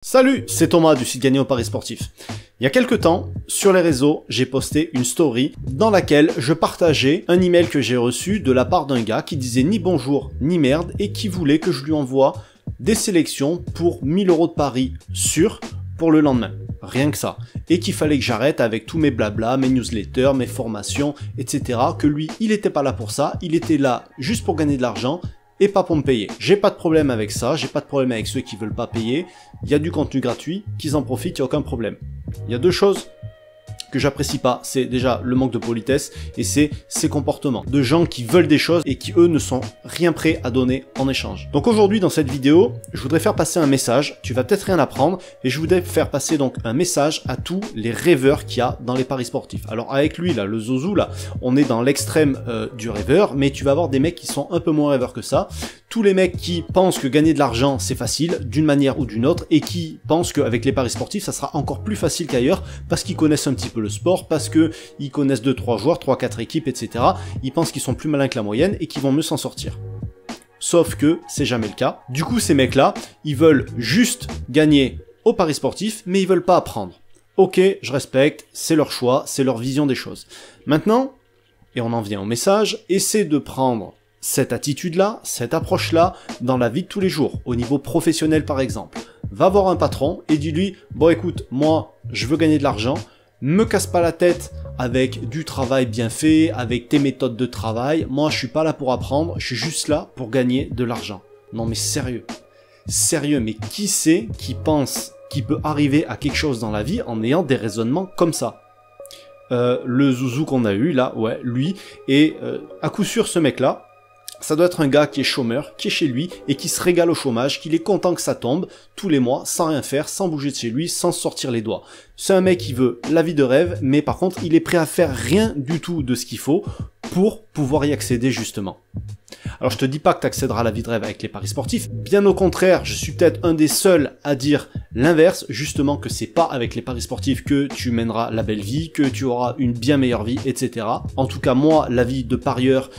Salut, c'est Thomas du site Gagner au Paris Sportif. Il y a quelques temps, sur les réseaux, j'ai posté une story dans laquelle je partageais un email que j'ai reçu de la part d'un gars qui disait ni bonjour ni merde et qui voulait que je lui envoie des sélections pour 1000 € de paris sûrs pour le lendemain. Rien que ça. Et qu'il fallait que j'arrête avec tous mes blabla, mes newsletters, mes formations, etc. Que lui, il était pas là pour ça, il était là juste pour gagner de l'argent et pas pour me payer. J'ai pas de problème avec ça, j'ai pas de problème avec ceux qui veulent pas payer. Il y a du contenu gratuit, qu'ils en profitent, il n'y a aucun problème. Il y a deux choses que j'apprécie pas, c'est déjà le manque de politesse et c'est ces comportements de gens qui veulent des choses et qui eux ne sont rien prêts à donner en échange. Donc aujourd'hui dans cette vidéo, je voudrais faire passer un message, tu vas peut-être rien apprendre, et je voudrais faire passer donc un message à tous les rêveurs qu'il y a dans les paris sportifs. Alors avec lui là, le Zouzou là, on est dans l'extrême du rêveur, mais tu vas avoir des mecs qui sont un peu moins rêveurs que ça. Tous les mecs qui pensent que gagner de l'argent c'est facile, d'une manière ou d'une autre, et qui pensent qu'avec les paris sportifs ça sera encore plus facile qu'ailleurs, parce qu'ils connaissent un petit peu le sport, parce que ils connaissent 2-3 joueurs, 3-4 équipes, etc. Ils pensent qu'ils sont plus malins que la moyenne et qu'ils vont mieux s'en sortir. Sauf que c'est jamais le cas. Du coup ces mecs-là, ils veulent juste gagner au paris sportif, mais ils veulent pas apprendre. Ok, je respecte, c'est leur choix, c'est leur vision des choses. Maintenant, et on en vient au message, essaie de prendre cette attitude-là, cette approche-là, dans la vie de tous les jours, au niveau professionnel par exemple. Va voir un patron et dis-lui, bon écoute, moi, je veux gagner de l'argent, me casse pas la tête avec du travail bien fait, avec tes méthodes de travail, moi je suis pas là pour apprendre, je suis juste là pour gagner de l'argent. Non mais sérieux, mais qui c'est qui pense qu'il peut arriver à quelque chose dans la vie en ayant des raisonnements comme ça? Le Zouzou qu'on a eu là, ouais, lui, et à coup sûr ce mec-là, ça doit être un gars qui est chômeur, qui est chez lui et qui se régale au chômage, qu'il est content que ça tombe tous les mois, sans rien faire, sans bouger de chez lui, sans se sortir les doigts. C'est un mec qui veut la vie de rêve, mais par contre, il est prêt à faire rien du tout de ce qu'il faut pour pouvoir y accéder justement. Alors je te dis pas que tu accéderas à la vie de rêve avec les paris sportifs, bien au contraire, je suis peut-être un des seuls à dire l'inverse, justement que c'est pas avec les paris sportifs que tu mèneras la belle vie, que tu auras une bien meilleure vie, etc. En tout cas moi, la vie de parieur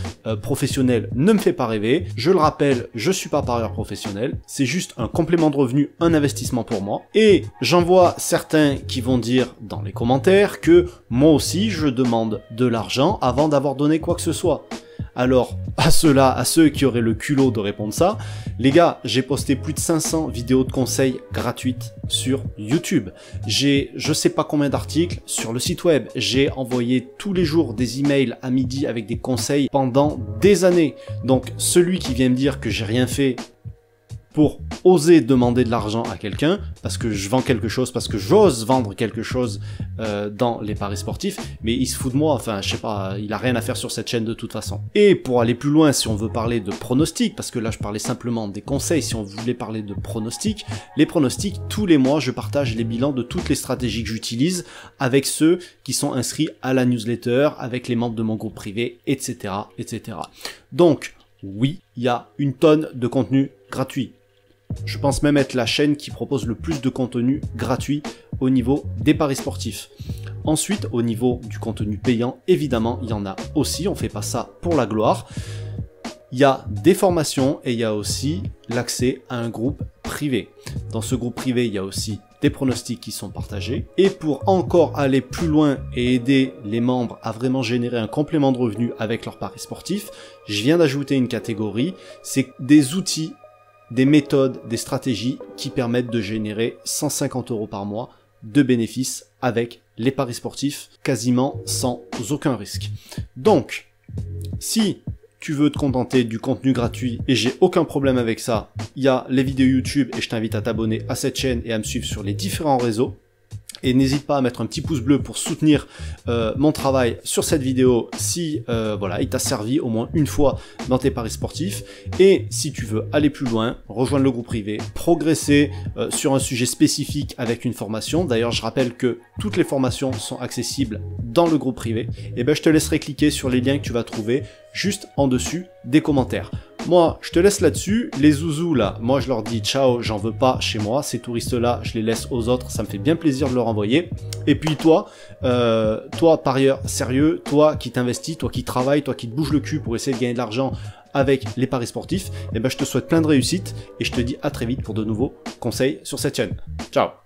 professionnel ne me fait pas rêver, je le rappelle, je suis pas parieur professionnel, c'est juste un complément de revenu, un investissement pour moi, et j'en vois certains qui vont dire dans les commentaires que moi aussi je demande de l'argent avant d'avoir donné quoi que ce soit. Alors, à ceux qui auraient le culot de répondre ça, les gars, j'ai posté plus de 500 vidéos de conseils gratuites sur YouTube. J'ai je sais pas combien d'articles sur le site web. J'ai envoyé tous les jours des emails à midi avec des conseils pendant des années. Donc, celui qui vient me dire que j'ai rien fait pour oser demander de l'argent à quelqu'un, parce que je vends quelque chose, parce que j'ose vendre quelque chose dans les paris sportifs, mais il se fout de moi, enfin je sais pas, il a rien à faire sur cette chaîne de toute façon. Et pour aller plus loin, si on veut parler de pronostics, parce que là je parlais simplement des conseils, si on voulait parler de pronostics, les pronostics, tous les mois je partage les bilans de toutes les stratégies que j'utilise avec ceux qui sont inscrits à la newsletter, avec les membres de mon groupe privé, etc. etc. Donc, oui, il y a une tonne de contenu gratuit. Je pense même être la chaîne qui propose le plus de contenu gratuit au niveau des paris sportifs. Ensuite, au niveau du contenu payant, évidemment, il y en a aussi, on fait pas ça pour la gloire. Il y a des formations et il y a aussi l'accès à un groupe privé. Dans ce groupe privé, il y a aussi des pronostics qui sont partagés. Et pour encore aller plus loin et aider les membres à vraiment générer un complément de revenus avec leurs paris sportifs, je viens d'ajouter une catégorie, c'est des outils, des méthodes, des stratégies qui permettent de générer 150 € par mois de bénéfices avec les paris sportifs, quasiment sans aucun risque. Donc, si tu veux te contenter du contenu gratuit, et j'ai aucun problème avec ça, il y a les vidéos YouTube et je t'invite à t'abonner à cette chaîne et à me suivre sur les différents réseaux. Et n'hésite pas à mettre un petit pouce bleu pour soutenir mon travail sur cette vidéo si voilà, il t'a servi au moins une fois dans tes paris sportifs. Et si tu veux aller plus loin, rejoindre le groupe privé, progresser sur un sujet spécifique avec une formation. D'ailleurs, je rappelle que toutes les formations sont accessibles dans le groupe privé. Et ben, je te laisserai cliquer sur les liens que tu vas trouver juste en dessus des commentaires. Moi, je te laisse là-dessus. Les zouzous, là, moi, je leur dis ciao, j'en veux pas chez moi. Ces touristes-là, je les laisse aux autres. Ça me fait bien plaisir de leur envoyer. Et puis toi, toi, parieur sérieux, toi qui t'investis, toi qui travailles, toi qui te bouges le cul pour essayer de gagner de l'argent avec les paris sportifs, et ben je te souhaite plein de réussite et je te dis à très vite pour de nouveaux conseils sur cette chaîne. Ciao!